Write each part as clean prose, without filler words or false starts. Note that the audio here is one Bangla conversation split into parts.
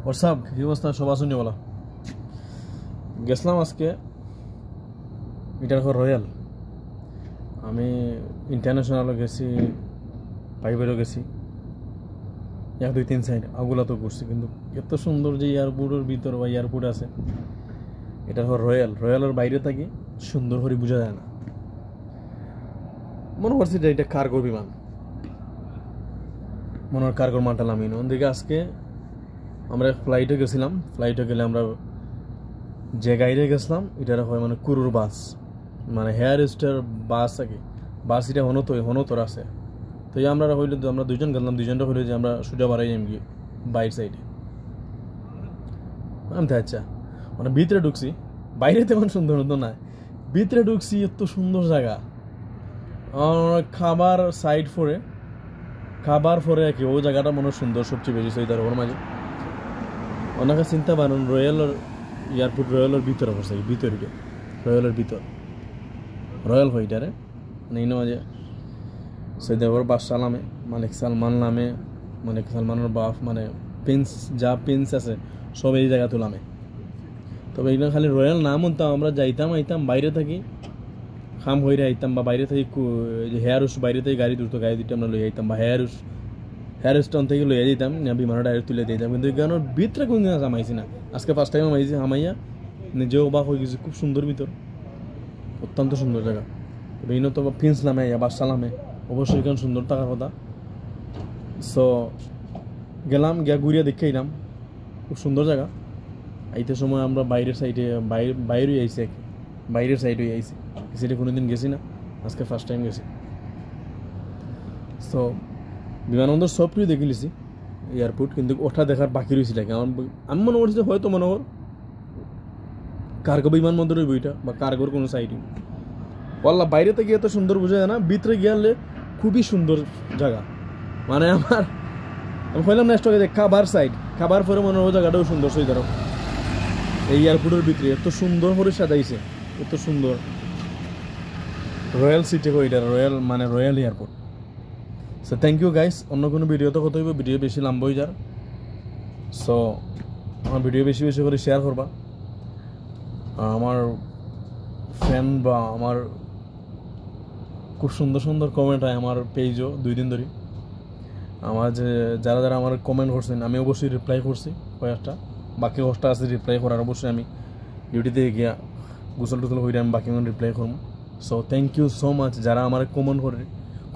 হোয়াটসঅ্যাপ কি অবস্থা সবার শুনে বলা গেছিলাম আজকে এটার রয়্যাল আমি ইন্টারন্যাশনালও গেছি প্রাইভেটও গেছি 1 2 3 সাইড আগুলা তো করছি কিন্তু এত সুন্দর যে এয়ারপোর্টের ভিতর বা এয়ারপোর্ট আছে এটা রয়্যালের বাইরে থাকি সুন্দর করে বোঝা যায় না মনে করছি যে এটা কার্গো বিমান মনে হয় কার্গোর মালটা নামিয়ে ওদিকে আজকে আমরা ফ্লাইটে গেছিলাম ফ্লাইটে গেলে আমরা যে গাড়িতে গেছিলাম এটার হয় মানে কুরুর বাস মানে হেয়ার স্টার বাস থাকে বাস এটা হনতর আছে তো আমরা হইলে আমরা দুইজন গেলাম দুইজনটা হইলে যে আমরা সোজা বাড়াই যাই গিয়ে বাইর সাইডে আমি তো আচ্ছা মানে ভিতরে ঢুকছি বাইরে তেমন সুন্দর হতো না ভিতরে ঢুকছি এত সুন্দর জায়গা খাবার সাইড খাবার পরে আর কি ওই জায়গাটা মনে সুন্দর সবচেয়ে বেশি সৈদার ওর মাঝে ওনাকে চিন্তা পারেন রয়্যালের এয়ারপোর্ট রয়্যালের ভিতরে বসে ভিতরে রয়্যালের ভিতর রয়্যাল হইটারে মানে ইনো মাঝে সৈদার বাদশাহ নামে মালিক সালমান নামে মালিক সালমানের বাপ মানে প্রিন্স আছে সব এই জায়গা তোলামে তবে এখানে খালি রয়্যাল নাম হতাম আমরা যাইতাম আইতাম বাইরে থাকি খাম হইরে আইতাম বা বাইরে থেকে হেয়ার হাউস বাইরে থেকে গাড়ি তুলতো গাড়ি দুটো আমরা লই আইতাম বা হেয়ার হাউস থেকে লইয়া দিতাম না বিমানে ডাইরেক্ট তুলে দিতাম কিন্তু এখানে ভিতরে কোন দিন আমাইছি না আজকে ফার্স্ট টাইম আমাইছি হামাইয়া নিজেও অবাক হয়ে গেছি খুব সুন্দর ভিতর অত্যন্ত সুন্দর জায়গা বিভিন্ন তো প্রিন্স নামে বাদশাহ নামে অবশ্যই এখানে সুন্দর থাকার কথা সো গেলাম গিয়া ঘুরিয়া দেখে এলাম খুব সুন্দর জায়গা আইতে সময় আমরা বাইরের সাইডে বাইরে আইছি বাইরের সাইডে আইছি সেটা কোনোদিন গেছি না আজকে ফার্স্ট টাইম গেছি সো বিমানবন্দর সব কিছু দেখে নিছি এয়ারপোর্ট কিন্তু ওটা দেখার বাকি রয়েছে লাগে আমি মনে করছি হয়তো মনে কর কার্গো বিমানবন্দরের বইটা বা কার্গোর কোনো সাইডে বললাম বাইরে থেকে এত সুন্দর বোঝা যায় না ভিতরে গেলে খুবই সুন্দর জায়গা মানে আমি কইলাম নেক্সট যে খাবার পরে মনে হয় জায়গাটাও সুন্দর সেই ধরো এই এয়ারপোর্টের ভিতরে এত সুন্দর করে সাজাইছে এত সুন্দর রয়্যাল সিটি ওইটা royal airport so thank you guys অন্য কোনো ভিডিওতে কত হইব ভিডিও বেশি লম্বা হয়ে যার সো আমার ভিডিও বেশি বেশি করে শেয়ার করবা আমার ফ্যান বা আমার খুব সুন্দর সুন্দর কমেন্ট হয় আমার পেজও 2 দিন ধরে আমার যে যারা আমার কমেন্ট করছেন আমি অবশ্যই রিপ্লাই করছি কয়েকটা বাকি কষ্ট আছে রিপ্লাই করার অবশ্যই আমি ডিউটিতে গিয়া গোসল টোসল হইলে আমি বাকি রিপ্লাই করবো so thank you so much যারা আমার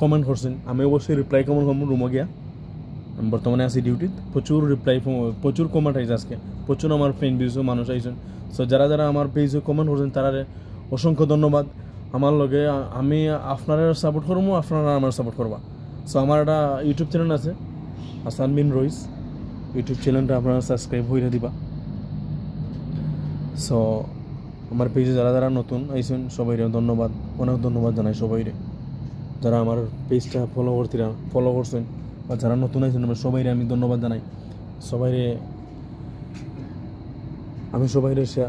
কমেন্ট করছেন আমি অবশ্যই রিপ্লাই কমেন্ট করবো রুমে গিয়া বর্তমানে আছি ডিউটিতে প্রচুর কমেন্ট আইছে আজকে প্রচুর আমার ফ্রেন্ড ভিউসও মানুষ আইছেন সো যারা আমার পেজে কমেন্ট করছেন তারা অসংখ্য ধন্যবাদ আমার লগে আমি আপনারা সাপোর্ট করবো আপনারা আমার সাপোর্ট করবা সো আমার একটা ইউটিউব চ্যানেল আছে হাসান বিন রইস ইউটিউব চ্যানেলটা আপনারা সাবস্ক্রাইব হইয়া দিবা সো আমার পেজে যারা নতুন আইছেন সবাইরে ধন্যবাদ অনেক ধন্যবাদ জানাই সবাইরে যারা আমার পেজটা ফলো করছেন বা যারা নতুন আইছেন সবাইরে আমি ধন্যবাদ জানাই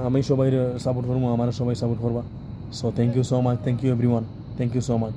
আমি সবাইরে সাপোর্ট করবো আমার সবাই সাপোর্ট করবা so thank you so much thank you everyone thank you so much